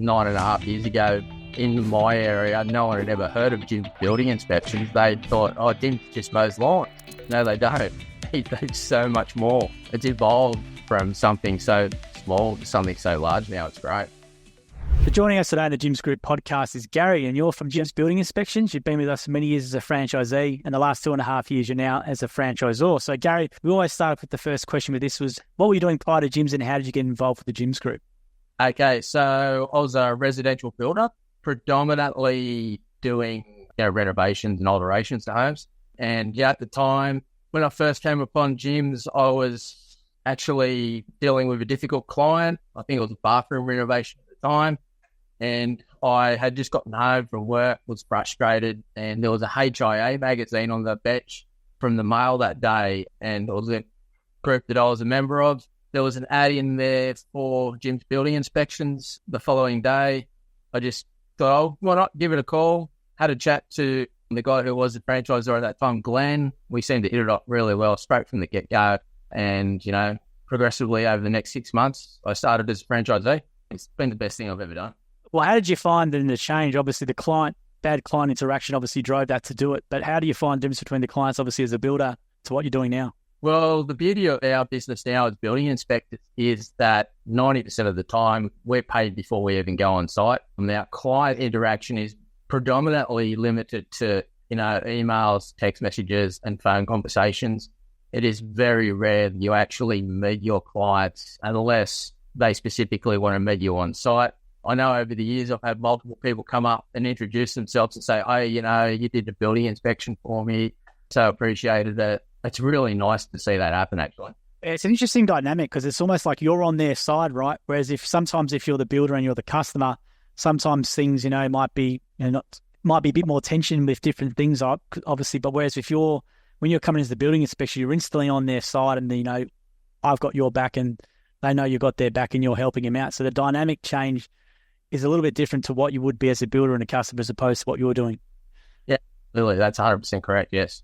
9.5 years ago in my area, no one had ever heard of Jim's building inspections. They thought, oh, Jim just mows lawn. No, they don't. He does so much more. It's evolved from something so small to something so large now. It's great. So joining us today on the Jim's Group podcast is Gary, and you're from Jim's Building Inspections. You've been with us for many years as a franchisee, and the last 2.5 years you're now as a franchisor. So Gary, we always start with the first question with this was, what were you doing prior to Jim's and how did you get involved with the Jim's Group? Okay, so I was a residential builder, predominantly doing renovations and alterations to homes. And at the time, when I first came upon Jim's, I was actually dealing with a difficult client. I think it was a bathroom renovation at the time. And I had just gotten home from work, was frustrated, and there was a HIA magazine on the bench from the mail that day, and it was a group that I was a member of. There was an ad in there for Jim's Building Inspections the following day. I just thought, oh, why not give it a call? Had a chat to the guy who was the franchisor at that time, Glenn. We seemed to hit it off really well straight from the get-go. And, progressively over the next 6 months, I started as a franchisee. It's been the best thing I've ever done. Well, how did you find in the change? Obviously, the bad client interaction obviously drove that to do it. But how do you find the difference between the clients, obviously, as a builder to what you're doing now? Well, the beauty of our business now as building inspectors is that 90% of the time we're paid before we even go on site. And our client interaction is predominantly limited to, emails, text messages, and phone conversations. It is very rare that you actually meet your clients unless they specifically want to meet you on site. I know over the years I've had multiple people come up and introduce themselves and say, oh, you did the building inspection for me, so appreciated it. It's really nice to see that happen, actually. It's an interesting dynamic because it's almost like you're on their side, right? Whereas if you're the builder and you're the customer, sometimes things, might be, might be a bit more tension with different things, obviously. But whereas when you're coming as the building inspector, you're instantly on their side and, I've got your back and they know you've got their back and you're helping them out. So the dynamic change is a little bit different to what you would be as a builder and a customer as opposed to what you're doing. Yeah, really, that's 100% correct, yes.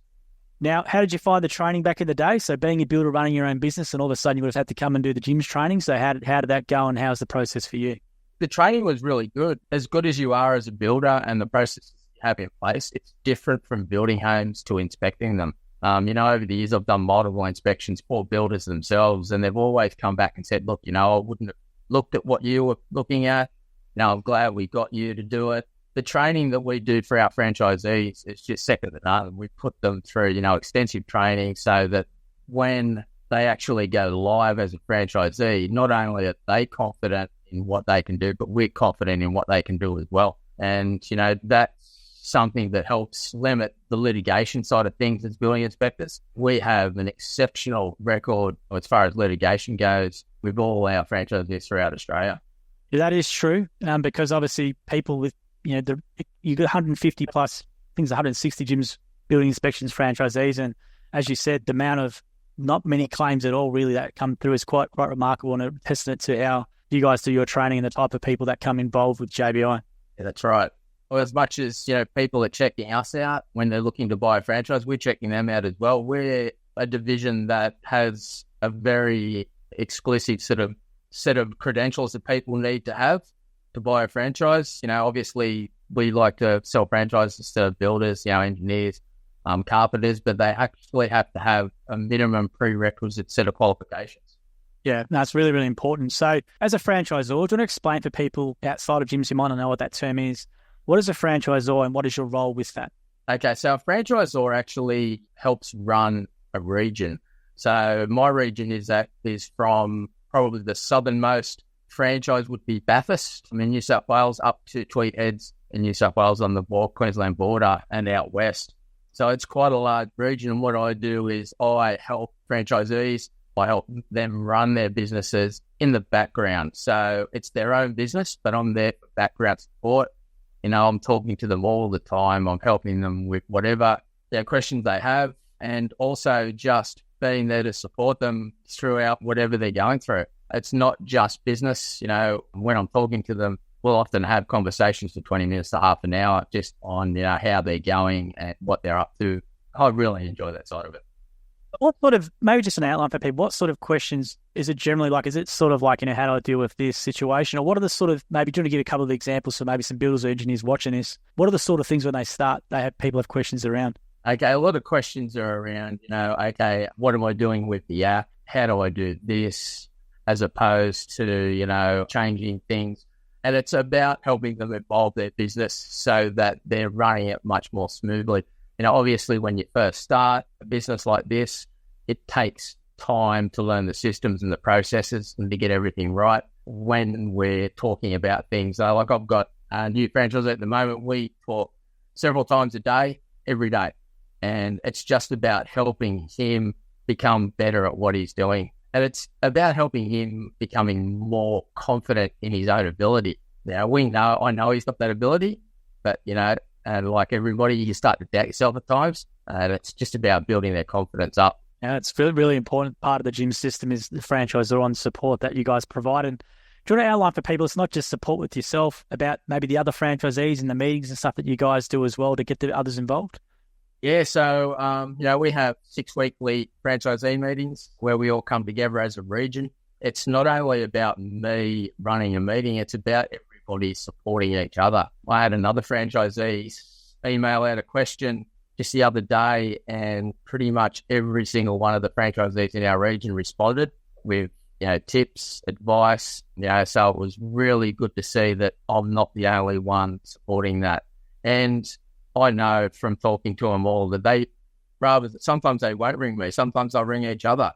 Now, how did you find the training back in the day? So being a builder running your own business and all of a sudden you would have had to come and do the Jim's training. So how did that go and how's the process for you? The training was really good. As good as you are as a builder and the processes you have in place, it's different from building homes to inspecting them. Over the years, I've done multiple inspections for builders themselves, and they've always come back and said, look, I wouldn't have looked at what you were looking at. Now, I'm glad we got you to do it. The training that we do for our franchisees is just second to none. We put them through, extensive training so that when they actually go live as a franchisee, not only are they confident in what they can do, but we're confident in what they can do as well. And, that's something that helps limit the litigation side of things as building inspectors. We have an exceptional record as far as litigation goes with all our franchisees throughout Australia. Yeah, that is true, because obviously people with, you got 150 plus, I think it's 160 Jim's building inspections franchisees. And as you said, the amount of not many claims at all really that come through is quite remarkable and a testament to how you guys do your training and the type of people that come involved with JBI. Yeah, that's right. Well, as much as, people are checking us out when they're looking to buy a franchise, we're checking them out as well. We're a division that has a very exclusive sort of set of credentials that people need to have to buy a franchise. Obviously we like to sell franchises to builders, engineers, carpenters, but they actually have to have a minimum prerequisite set of qualifications. Yeah, that's really, really important. So as a franchisor, do you want to explain for people outside of Jim's who might not know what that term is? What is a franchisor and what is your role with that? Okay, so a franchisor actually helps run a region. So my region is from probably the southernmost franchise would be Bathurst in New South Wales up to Tweed Heads in New South Wales on the Queensland border and out west. So it's quite a large region. And what I do is I help franchisees. I help them run their businesses in the background. So it's their own business, but I'm there for background support. I'm talking to them all the time. I'm helping them with whatever their questions they have and also just being there to support them throughout whatever they're going through. It's not just business. When I'm talking to them, we'll often have conversations for 20 minutes to half an hour just on, how they're going and what they're up to. I really enjoy that side of it. What sort of, maybe just an outline for people, what sort of questions is it generally like? Is it sort of like, how do I deal with this situation? Or what are the sort of, maybe do you want to give a couple of examples so maybe some builders or engineers watching this? What are the sort of things when they start, people have questions around? Okay, a lot of questions are around, okay, what am I doing with the app? How do I do this? As opposed to, changing things. And it's about helping them evolve their business so that they're running it much more smoothly. Obviously, when you first start a business like this, it takes time to learn the systems and the processes and to get everything right. When we're talking about things, like I've got a new franchisee at the moment, we talk several times a day, every day. And it's just about helping him become better at what he's doing. And it's about helping him becoming more confident in his own ability. Now, I know he's got that ability, but, and like everybody, you start to doubt yourself at times. And it's just about building their confidence up. Yeah, it's really, really important part of the gym system is the franchisor on support that you guys provide. And do you want to outline for people, it's not just support with yourself, about maybe the other franchisees and the meetings and stuff that you guys do as well to get the others involved? Yeah, so, we have 6 weekly franchisee meetings where we all come together as a region. It's not only about me running a meeting, it's about everybody supporting each other. I had another franchisee email out a question just the other day, and pretty much every single one of the franchisees in our region responded with, tips, advice. So it was really good to see that I'm not the only one supporting that. And I know from talking to them all that sometimes they won't ring me, sometimes they'll ring each other.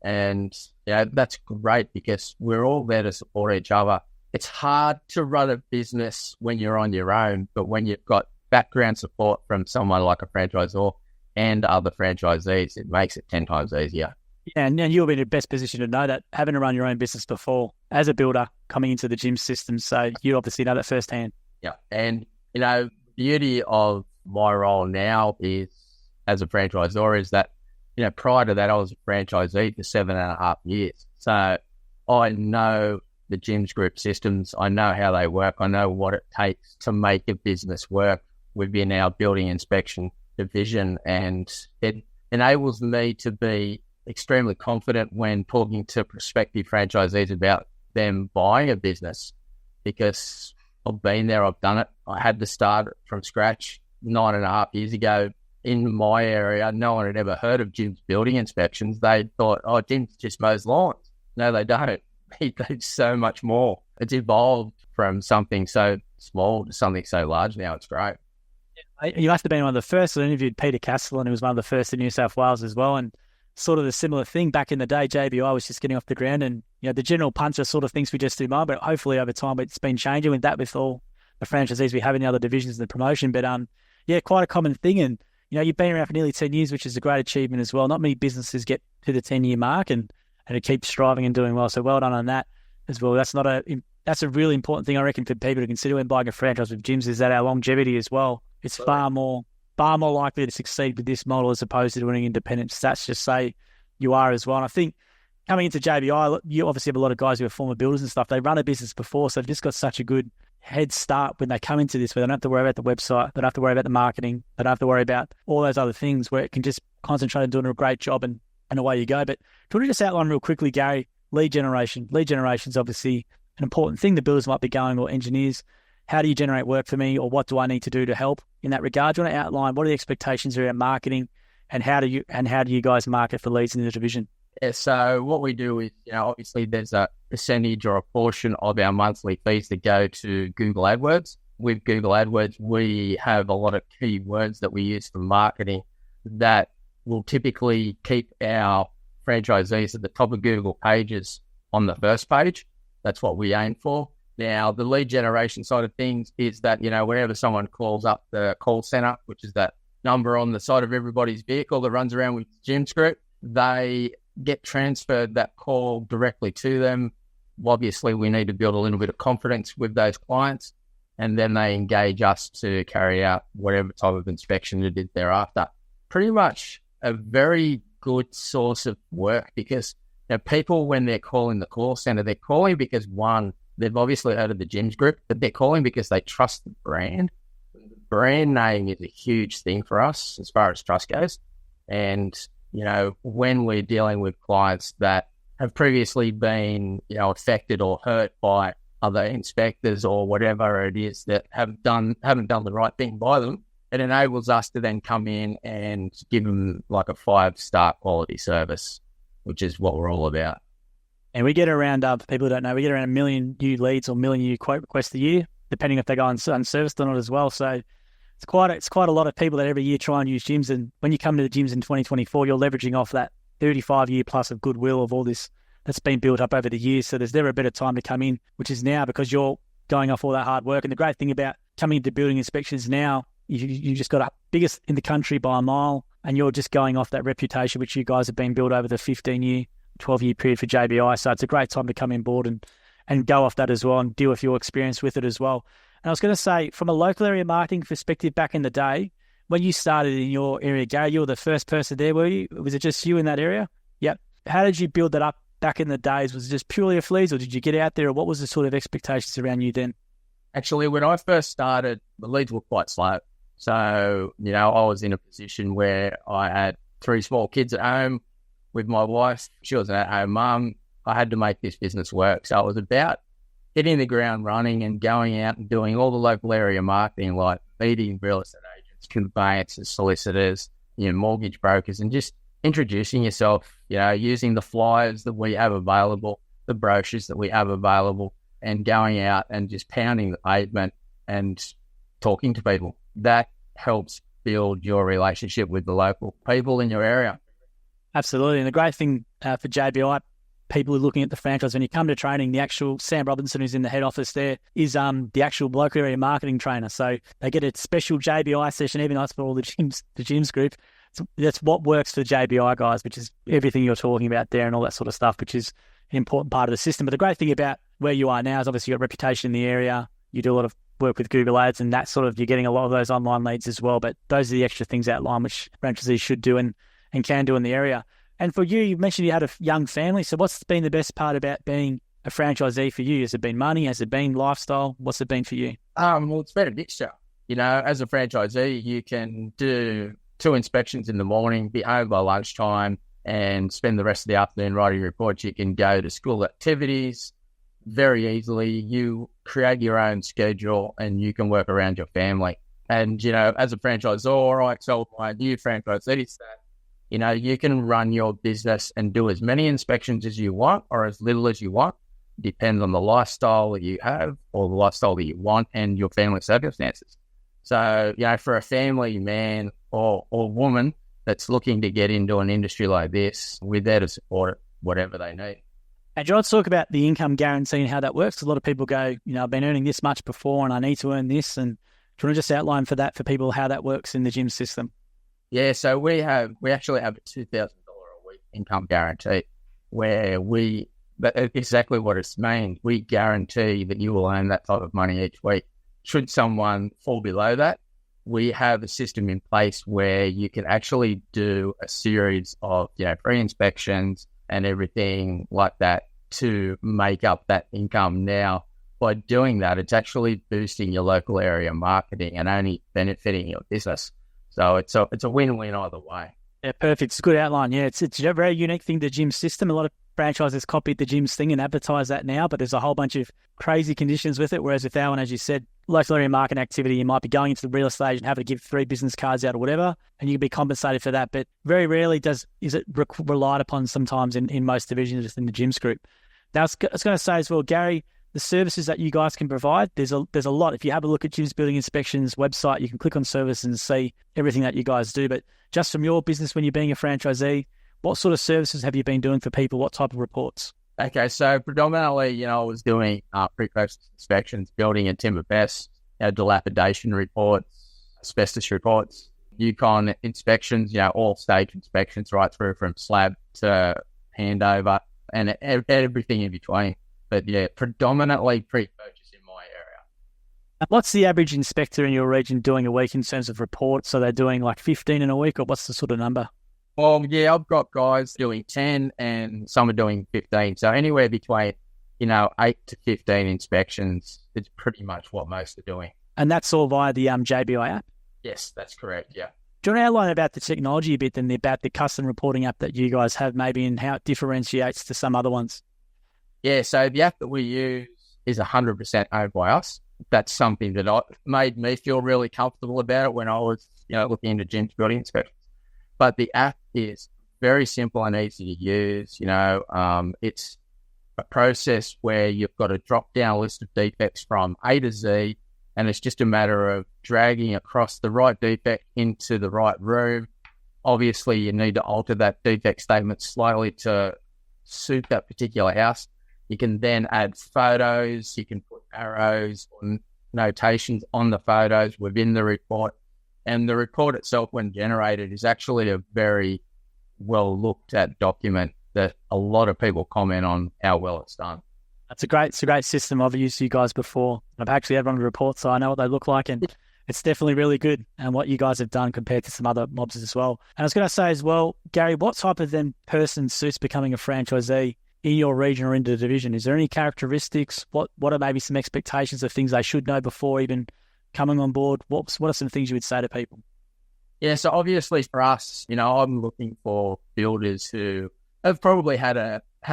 And that's great because we're all there to support each other. It's hard to run a business when you're on your own, but when you've got background support from someone like a franchisor and other franchisees, it makes it 10 times easier. Yeah, and you'll be in the best position to know that, having to run your own business before as a builder coming into the gym system. So you obviously know that firsthand. Yeah, and the beauty of my role now is as a franchisor is that, prior to that, I was a franchisee for 7.5 years. So I know the gyms group systems. I know how they work. I know what it takes to make a business work within our building inspection division. And it enables me to be extremely confident when talking to prospective franchisees about them buying a business, because I've been there, I've done it. I had to start from scratch 9.5 years ago in my area. No one had ever heard of Jim's building inspections. They thought, oh, Jim just mows lawns. No, they don't. He does so much more. It's evolved from something so small to something so large now. It's great. You must have been one of the first. I interviewed Peter Castellan, who was one of the first in New South Wales as well. And sort of the similar thing back in the day, JBI was just getting off the ground, and the general puncher sort of thinks we just do mine, but hopefully over time it's been changing with that, with all the franchisees we have in the other divisions of the promotion. But quite a common thing. And you've been around for nearly 10 years, which is a great achievement as well. Not many businesses get to the 10-year mark and it keeps striving and doing well. So well done on that as well. That's a really important thing, I reckon, for people to consider when buying a franchise with gyms, is that our longevity as well. It's far more likely to succeed with this model as opposed to doing independent. Stats just say you are as well. And I think coming into JBI, you obviously have a lot of guys who are former builders and stuff. They run a business before, so they've just got such a good head start when they come into this, where they don't have to worry about the website, they don't have to worry about the marketing, they don't have to worry about all those other things, where it can just concentrate on doing a great job and away you go. But do you want to just outline real quickly, Gary, lead generation? Lead generation is obviously an important thing. The builders might be going, or engineers, how do you generate work for me, or what do I need to do to help in that regard? Do you want to outline what are the expectations around marketing, and how do you guys market for leads in the division? Yeah, so what we do is, obviously there's a percentage or a portion of our monthly fees that go to Google AdWords. With Google AdWords, we have a lot of keywords that we use for marketing that will typically keep our franchisees at the top of Google pages on the first page. That's what we aim for. Now, the lead generation side of things is that, whenever someone calls up the call center, which is that number on the side of everybody's vehicle that runs around with Jim script, they get transferred that call directly to them. Obviously, we need to build a little bit of confidence with those clients, and then they engage us to carry out whatever type of inspection it is thereafter. Pretty much a very good source of work, because people, when they're calling the call center, they're calling because, one, they've obviously heard of the Gyms Group, but they're calling because they trust the brand. The brand name is a huge thing for us as far as trust goes. And when we're dealing with clients that have previously been, affected or hurt by other inspectors or whatever it is that haven't done the right thing by them, it enables us to then come in and give them like a 5-star quality service, which is what we're all about. And we get around, for people who don't know, we get around 1 million new leads or 1 million new quote requests a year, depending if they go unserviced or not as well. So it's quite a lot of people that every year try and use gyms. And when you come to the gyms in 2024, you're leveraging off that 35-year plus of goodwill of all this that's been built up over the years. So there's never a better time to come in, which is now, because you're going off all that hard work. And the great thing about coming into building inspections now, you just got a biggest in the country by a mile, and you're just going off that reputation which you guys have been built over the 15-year, 12-year period for JBI. So it's a great time to come in board and go off that as well and deal with your experience with it as well. And I was going to say, from a local area marketing perspective back in the day, when you started in your area, Gary, you were the first person there, were you? Was it just you in that area? Yep. How did you build that up back in the days? Was it just purely off leads, or did you get out there, or what was the sort of expectations around you then? Actually, when I first started, the leads were quite slow. So, I was in a position where I had 3 small kids at home with my wife. She was an at-home mum. I had to make this business work. So it was about hitting the ground running and going out and doing all the local area marketing, like meeting real estate agents, conveyancers, solicitors, mortgage brokers, and just introducing yourself, using the flyers that we have available, the brochures that we have available, and going out and just pounding the pavement and talking to people. That helps build your relationship with the local people in your area. Absolutely. And the great thing for JBI, people who are looking at the franchise, when you come to training, the actual Sam Robinson, who's in the head office there, is the actual local area marketing trainer. So they get a special JBI session, even nice for all the gyms group. So that's what works for the JBI guys, which is everything you're talking about there and all that sort of stuff, which is an important part of the system. But the great thing about where you are now is obviously you've got reputation in the area. You do a lot of work with Google Ads, and that sort of, you're getting a lot of those online leads as well. But those are the extra things outlined which franchisees should do and can do in the area. And for you mentioned you had a young family. So what's been the best part about being a franchisee for you? Has it been money? Has it been lifestyle? What's it been for you? Well, it's been a mixture. As a franchisee, you can do 2 inspections in the morning, be home by lunchtime, and spend the rest of the afternoon writing reports. You can go to school activities very easily. You create your own schedule and you can work around your family. And, as a franchisor, I tell my new franchisees that, you can run your business and do as many inspections as you want or as little as you want. Depends on the lifestyle that you have or the lifestyle that you want and your family circumstances. So, for a family man or woman that's looking to get into an industry like this, we're there to support it, whatever they need. And do you want to talk about the income guarantee and how that works? A lot of people go, I've been earning this much before and I need to earn this. And do you want to just outline for people how that works in the gym system? Yeah, so we actually have a $2,000 a week income guarantee where that's exactly what it means. We guarantee that you will earn that type of money each week. Should someone fall below that, we have a system in place where you can actually do a series of, free inspections and everything like that to make up that income. Now, by doing that, it's actually boosting your local area marketing and only benefiting your business. So it's a win-win either way. Yeah, perfect. It's a good outline. Yeah, it's a very unique thing, the gym system. A lot of franchises copied the gyms thing and advertise that now, but there's a whole bunch of crazy conditions with it. Whereas with our one, as you said, local area marketing activity, you might be going into the real estate and having to give 3 business cards out or whatever, and you can be compensated for that. But very rarely is it relied upon sometimes in most divisions within the gyms group. Now, I was going to say as well, Gary, the services that you guys can provide, there's a lot. If you have a look at Gyms Building Inspections website, you can click on services and see everything that you guys do. But just from your business, when you're being a franchisee, what sort of services have you been doing for people? What type of reports? Okay, so predominantly, I was doing pre-purchase inspections, building and timber pests, dilapidation reports, asbestos reports, Yukon inspections, all stage inspections right through from slab to handover and everything in between. But yeah, predominantly pre-purchase in my area. What's the average inspector in your region doing a week in terms of reports? So they're doing like 15 in a week, or what's the sort of number? Well, yeah, I've got guys doing 10 and some are doing 15. So anywhere between, 8 to 15 inspections is pretty much what most are doing. And that's all via the JBI app? Yes, that's correct, yeah. Do you want to outline about the technology a bit and about the custom reporting app that you guys have maybe and how it differentiates to some other ones? Yeah, so the app that we use is 100% owned by us. That's something that made me feel really comfortable about it when I was, looking into gyms building inspections. But the app is very simple and easy to use. It's a process where you've got a drop-down list of defects from A to Z, and it's just a matter of dragging across the right defect into the right room. Obviously, you need to alter that defect statement slightly to suit that particular house. You can then add photos. You can put arrows or notations on the photos within the report. And the report itself, when generated, is actually a very well looked at document that a lot of people comment on how well it's done. It's a great system. I've used you guys before. I've actually had one of the reports, so I know what they look like, and it's definitely really good and what you guys have done compared to some other mobs as well. And I was going to say as well, Gary, what type of person suits becoming a franchisee in your region or in the division? Is there any characteristics? What are maybe some expectations of things they should know before even coming on board? What are some things you would say to people? Yeah, so obviously for us, I'm looking for builders who have probably had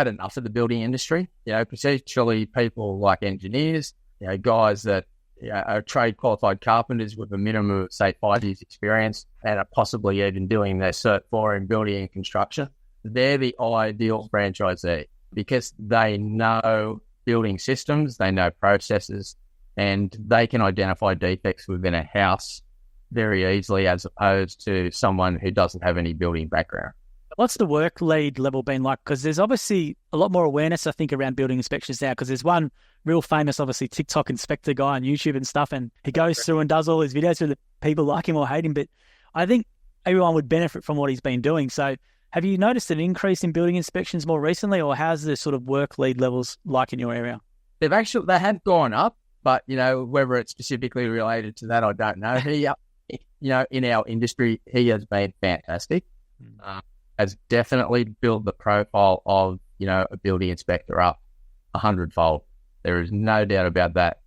enough of the building industry, potentially people like engineers, guys that are trade qualified carpenters with a minimum of, say, 5 years experience and are possibly even doing their Cert 4 in building and construction. They're the ideal franchisee because they know building systems, they know processes, and they can identify defects within a house very easily as opposed to someone who doesn't have any building background. What's the work lead level been like? Because there's obviously a lot more awareness, I think, around building inspections now, because there's one real famous, obviously, TikTok inspector guy on YouTube and stuff, and he goes through and does all his videos whether people like him or hate him, but I think everyone would benefit from what he's been doing. So have you noticed an increase in building inspections more recently, or how's the sort of work lead levels like in your area? They have gone up, but, whether it's specifically related to that, I don't know. He, in our industry, he has been fantastic. Has definitely built the profile of, a building inspector up 100-fold. There is no doubt about that.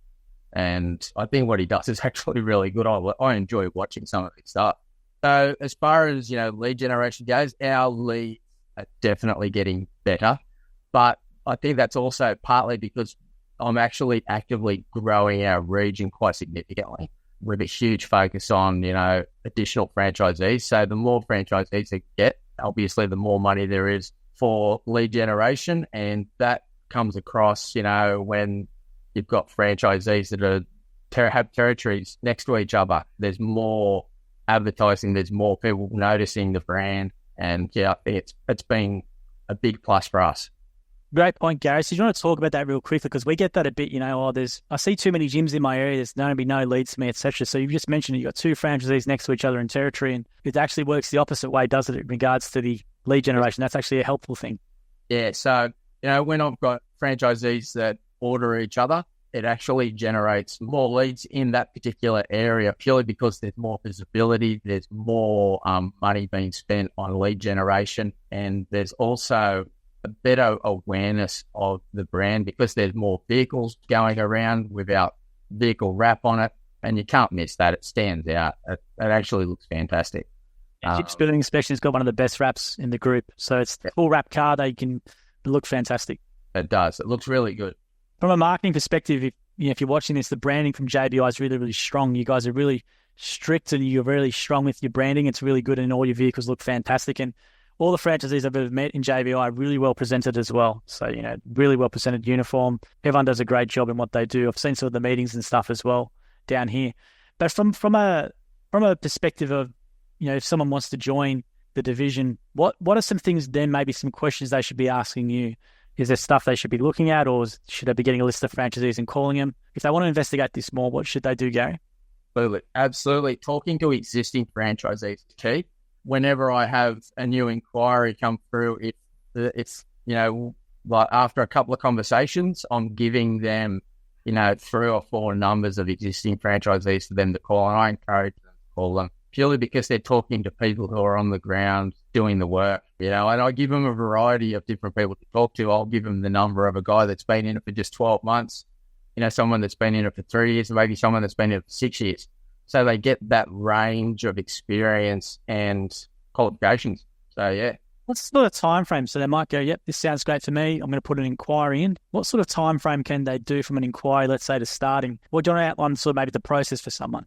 And I think what he does is actually really good. I enjoy watching some of his stuff. So as far as, lead generation goes, our leads are definitely getting better. But I think that's also partly because I'm actually actively growing our region quite significantly with a huge focus on, additional franchisees. So the more franchisees they get, obviously the more money there is for lead generation. And that comes across, when you've got franchisees that have territories next to each other. There's more advertising, there's more people noticing the brand. And I think it's been a big plus for us. Great point, Gary. So do you want to talk about that real quickly? Because we get that a bit, I see too many gyms in my area, there's going to be no leads to me, etc. So you've just mentioned you've got two franchisees next to each other in territory, and it actually works the opposite way, does it, in regards to the lead generation? That's actually a helpful thing. Yeah, so, when I've got franchisees that order each other, it actually generates more leads in that particular area purely because there's more visibility, there's more money being spent on lead generation, and there's also a better awareness of the brand because there's more vehicles going around without vehicle wrap on it, and you can't miss that. It stands out. It actually looks fantastic. Gyms Building Inspection's got one of the best wraps in the group, so it's the full wrap car. They can look fantastic. It does. It looks really good. From a marketing perspective, if you're watching this, the branding from JBI is really, really strong. You guys are really strict and you're really strong with your branding. It's really good, and all your vehicles look fantastic. And all the franchisees I've ever met in JBI are really well presented as well. So, really well presented uniform. Everyone does a great job in what they do. I've seen some of the meetings and stuff as well down here. But from a perspective of, if someone wants to join the division, what are some things then, maybe some questions they should be asking you? Is there stuff they should be looking at, or should they be getting a list of franchisees and calling them? If they want to investigate this more, what should they do, Gary? Absolutely. Talking to existing franchisees is key. Whenever I have a new inquiry come through, it's like after a couple of conversations, I'm giving them, 3 or 4 numbers of existing franchisees for them to call, and I encourage them to call them purely because they're talking to people who are on the ground doing the work, and I give them a variety of different people to talk to. I'll give them the number of a guy that's been in it for just 12 months, someone that's been in it for 3 years, and maybe someone that's been in it for 6 years. So they get that range of experience and qualifications. So, yeah. What sort of time frame? So they might go, yep, this sounds great to me. I'm going to put an inquiry in. What sort of time frame can they do from an inquiry, let's say, to starting? What do you want to outline sort of maybe the process for someone?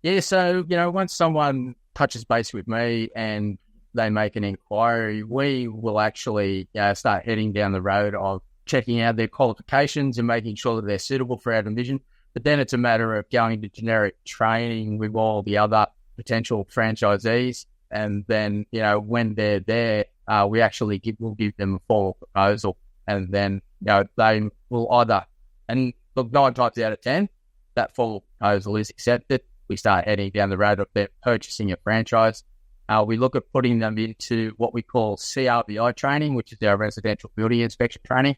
Yeah, so, once someone touches base with me and they make an inquiry, we will actually start heading down the road of checking out their qualifications and making sure that they're suitable for our division. But then it's a matter of going to generic training with all the other potential franchisees. And then, when they're there, we'll give them a formal proposal. And then, they will either, and look, 9 times out of 10, that formal proposal is accepted. We start heading down the road of them purchasing a franchise. We look at putting them into what we call CRBI training, which is our residential building inspection training.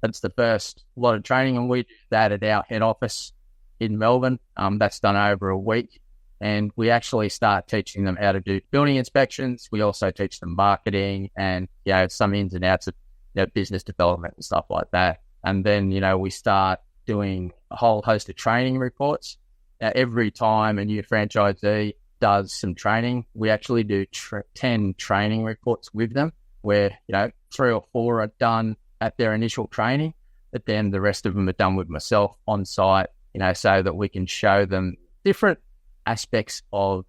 That's the first lot of training, and we do that at our head office in Melbourne. That's done over a week. And we actually start teaching them how to do building inspections. We also teach them marketing and, some ins and outs of business development and stuff like that. And then, we start doing a whole host of training reports. Now, every time a new franchisee does some training, we actually do 10 training reports with them where, 3 or 4 are done at their initial training, but then the rest of them are done with myself on site, so that we can show them different aspects of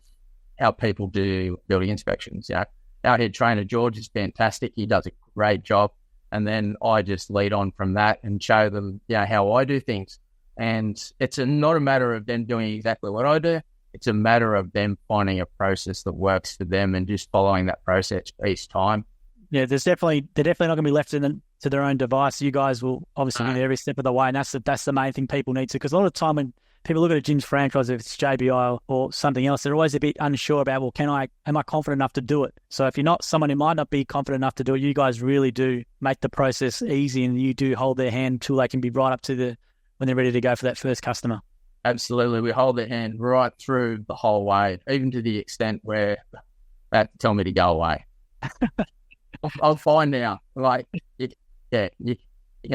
how people do building inspections. Our head trainer, George, is fantastic. He does a great job. And then I just lead on from that and show them, how I do things. And it's not a matter of them doing exactly what I do. It's a matter of them finding a process that works for them and just following that process each time. Yeah, they're definitely not going to be left to their own device. You guys will obviously be there every step of the way. And that's the main thing people need to, because a lot of time when people look at a gym's franchise, if it's JBI or something else, they're always a bit unsure about, well, am I confident enough to do it? So if you're not someone who might not be confident enough to do it, you guys really do make the process easy, and you do hold their hand until they can be right up to when they're ready to go for that first customer. Absolutely. We hold their hand right through the whole way, even to the extent where they have to tell me to go away. I'll find now. Like, you can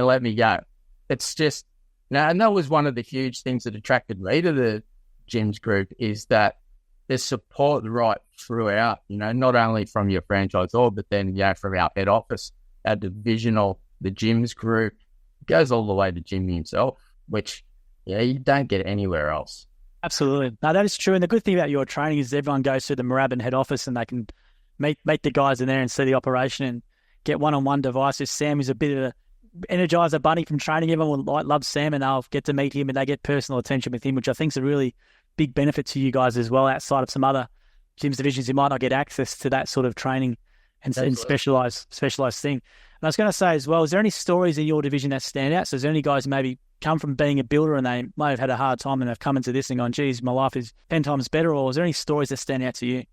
let me go. It's just, and that was one of the huge things that attracted me to the gyms group, is that there's support right throughout, not only from your franchisor, but then, from our head office, our divisional, the gyms group. It goes all the way to Jimmy himself, which, you don't get anywhere else. Absolutely. No, that is true. And the good thing about your training is everyone goes to the Moorabbin head office and they can meet the guys in there and see the operation and get one-on-one devices. Sam is a bit of an energizer bunny from training. Everyone will love Sam, and they'll get to meet him and they get personal attention with him, which I think is a really big benefit to you guys as well, outside of some other gyms divisions who might not get access to that sort of training and specialised thing. And I was going to say as well, is there any stories in your division that stand out? So is there any guys who maybe come from being a builder and they may have had a hard time and they've come into this and gone, geez, my life is 10 times better? Or is there any stories that stand out to you?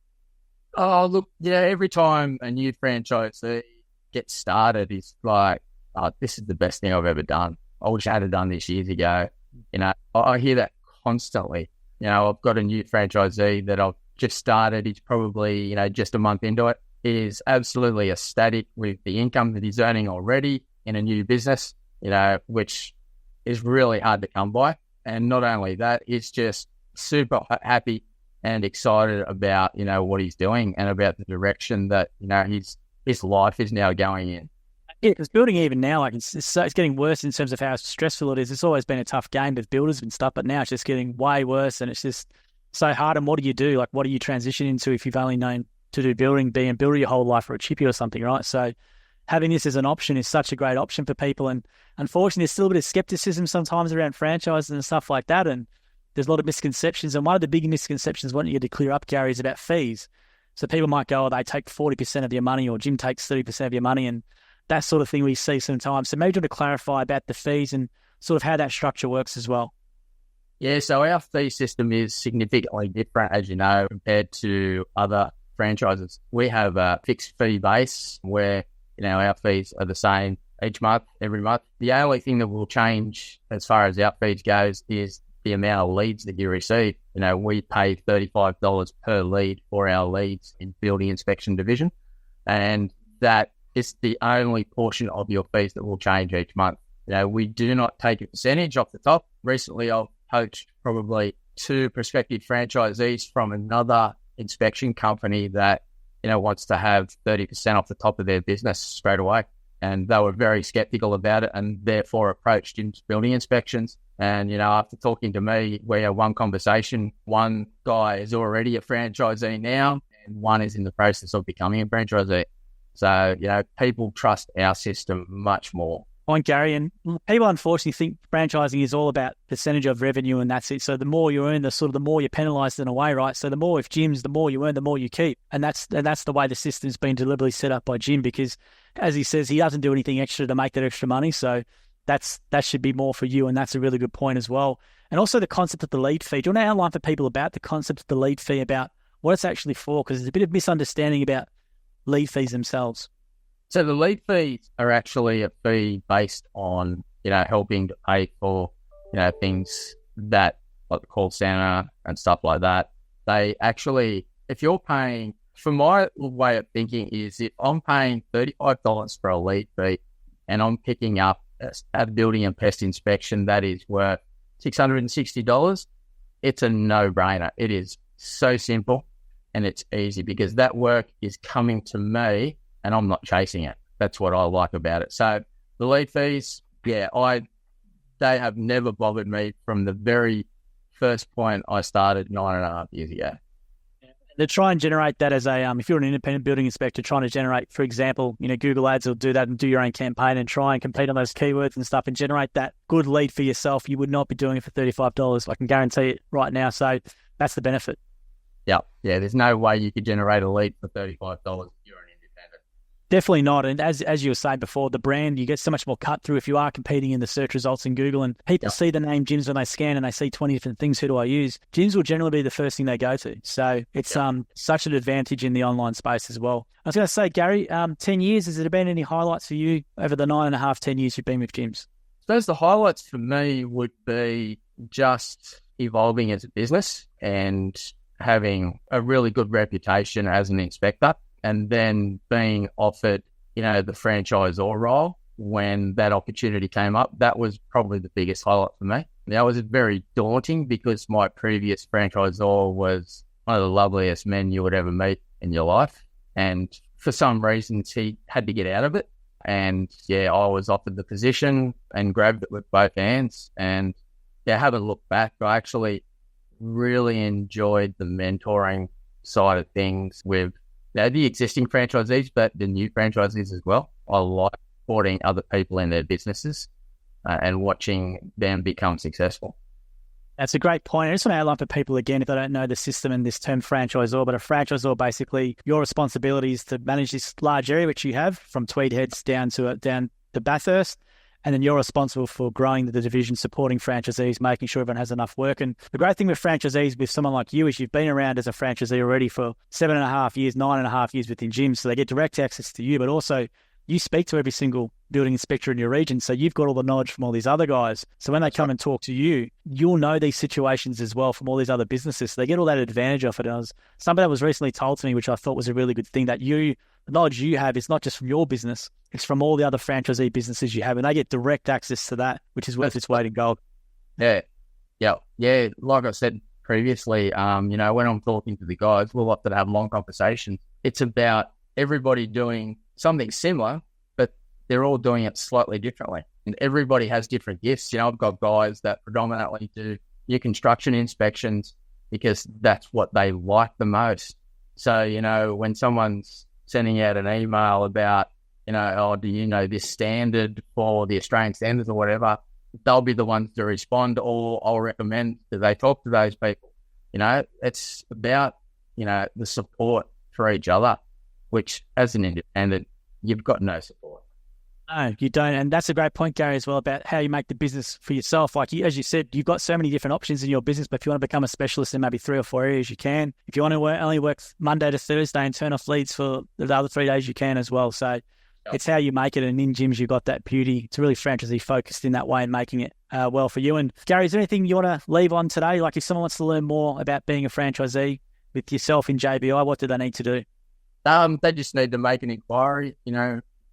Oh, look, every time a new franchisee gets started, it's like, oh, this is the best thing I've ever done. I wish I had done this years ago. I hear that constantly. I've got a new franchisee that I've just started. He's probably, just a month into it. He is absolutely ecstatic with the income that he's earning already in a new business, which is really hard to come by. And not only that, he's just super happy and excited about, what he's doing and about the direction that, his life is now going in. Yeah, because building even now, like it's getting worse in terms of how stressful it is. It's always been a tough game with builders and stuff, but now it's just getting way worse, and it's just so hard. And what do you do? Like, what do you transition into if you've only known to do building, being a builder your whole life, or a chippy or something, right? So having this as an option is such a great option for people. And unfortunately, there's still a bit of skepticism sometimes around franchises and stuff like that. And there's a lot of misconceptions. And one of the big misconceptions I want you to clear up, Gary, is about fees. So people might go, they take 40% of your money, or Jim takes 30% of your money, and that sort of thing we see sometimes. So maybe you want to clarify about the fees and sort of how that structure works as well. Yeah, so our fee system is significantly different, as you know, compared to other franchises. We have a fixed fee base where, our fees are the same each month, every month. The only thing that will change as far as our fees goes is the amount of leads that you receive. We pay $35 per lead for our leads in building inspection division, and that is the only portion of your fees that will change each month. We do not take a percentage off the top. Recently, I've coached probably two prospective franchisees from another inspection company that, wants to have 30% off the top of their business straight away. And they were very skeptical about it and therefore approached Jim's Building Inspections. And, after talking to me, we had one conversation. One guy is already a franchisee now and one is in the process of becoming a franchisee. So, people trust our system much more. Point, Gary, and people unfortunately think franchising is all about percentage of revenue and that's it. So the more you earn, the more you're penalised in a way, right? So the more with gyms, the more you earn, the more you keep. And that's the way the system's been deliberately set up by Jim, because as he says, he doesn't do anything extra to make that extra money. So that should be more for you. And that's a really good point as well. And also the concept of the lead fee. Do you want to outline for people about the concept of the lead fee, about what it's actually for? Because there's a bit of misunderstanding about lead fees themselves. So the lead fees are actually a fee based on, helping to pay for, things that, like the call center and stuff like that. They actually, if you're paying, for my way of thinking is, if I'm paying $35 for a lead fee and I'm picking up a building and pest inspection that is worth $660, it's a no-brainer. It is so simple and it's easy because that work is coming to me and I'm not chasing it. That's what I like about it. So the lead fees, they have never bothered me from the very first point I started 9.5 years ago. To try and generate that as a, if you're an independent building inspector trying to generate, for example, Google Ads will do that and do your own campaign and try and compete on those keywords and stuff and generate that good lead for yourself. You would not be doing it for $35. I can guarantee it right now. So that's the benefit. Yeah. There's no way you could generate a lead for $35 if you're an independent. Definitely not. And as you were saying before, the brand, you get so much more cut through if you are competing in the search results in Google, and people see the name gyms when they scan and they see 20 different things. Who do I use? Gyms will generally be the first thing they go to. So it's such an advantage in the online space as well. I was going to say, Gary, 10 years, has there been any highlights for you over the 9.5, 10 years you've been with gyms? I suppose the highlights for me would be just evolving as a business and having a really good reputation as an inspector, and then being offered, the franchisor role when that opportunity came up. That was probably the biggest highlight for me. That was very daunting because my previous franchisor was one of the loveliest men you would ever meet in your life. And for some reasons, he had to get out of it. And I was offered the position and grabbed it with both hands. And haven't looked back. I actually really enjoyed the mentoring side of things with the existing franchisees, but the new franchisees as well. I like supporting other people in their businesses and watching them become successful. That's a great point. I just want to outline for people again, if they don't know the system and this term franchisor, but a franchisor, basically your responsibility is to manage this large area, which you have from Tweed Heads down to Bathurst. And then you're responsible for growing the division, supporting franchisees, making sure everyone has enough work. And the great thing with franchisees, with someone like you, is you've been around as a franchisee already for 7.5 years, 9.5 years within gyms. So they get direct access to you, but also you speak to every single building inspector in your region. So you've got all the knowledge from all these other guys. So when they come and talk to you, you'll know these situations as well from all these other businesses. So they get all that advantage off it. Something that was recently told to me, which I thought was a really good thing, that the knowledge you have is not just from your business, it's from all the other franchisee businesses you have, and they get direct access to that, which is worth its weight in gold. Yeah. Like I said previously, when I'm talking to the guys, we'll often have long conversations. It's about everybody doing something similar, but they're all doing it slightly differently. And everybody has different gifts. I've got guys that predominantly do your construction inspections because that's what they like the most. So, when someone's sending out an email about, do you know this standard for the Australian standards or whatever, they'll be the ones to respond, or I'll recommend that they talk to those people. It's about, the support for each other, which as an independent, you've got no support. No, you don't. And that's a great point, Gary, as well, about how you make the business for yourself. Like as you said, you've got so many different options in your business, but if you want to become a specialist in maybe 3 or 4 areas, you can. If you want to only work Monday to Thursday and turn off leads for the other 3 days, you can as well. So it's how you make it. And in gyms, you've got that beauty. It's really franchisee focused in that way and making it well for you. And Gary, is there anything you want to leave on today? Like if someone wants to learn more about being a franchisee with yourself in JBI, what do they need to do? They just need to make an inquiry,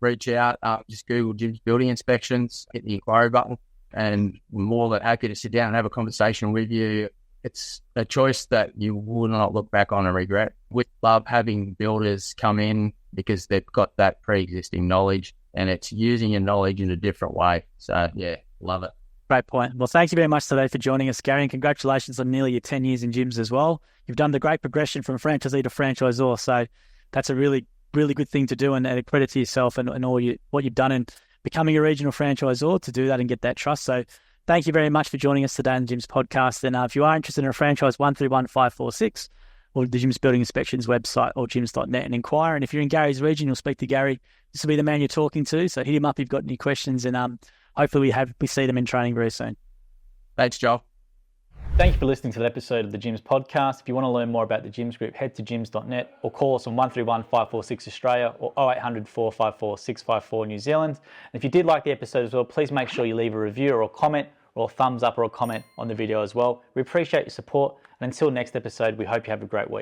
reach out, just Google Jim's Building Inspections, hit the inquiry button, and we're more than happy to sit down and have a conversation with you it's a choice that you will not look back on and regret. We love having builders come in because they've got that pre-existing knowledge, and it's using your knowledge in a different way. So yeah, love it. Great point. Well, thank you very much today for joining us, Gary, and congratulations on nearly your 10 years in gyms as well. You've done the great progression from franchisee to franchisor, so that's a really, really good thing to do, and a credit to yourself and all what you've done in becoming a regional franchisor to do that and get that trust. So thank you very much for joining us today on the Gyms podcast. And if you are interested in a franchise, 131546 or the Gyms Building Inspections website or gyms.net and inquire. And if you're in Gary's region, you'll speak to Gary. This will be the man you're talking to. So hit him up if you've got any questions, and hopefully we see them in training very soon. Thanks, Joel. Thank you for listening to the episode of the Gyms podcast. If you want to learn more about the Gyms Group, head to gyms.net or call us on 131 546 Australia or 0800 454 654 New Zealand. And if you did like the episode as well, please make sure you leave a review or a comment or a thumbs up or a comment on the video as well. We appreciate your support. And until next episode, we hope you have a great week.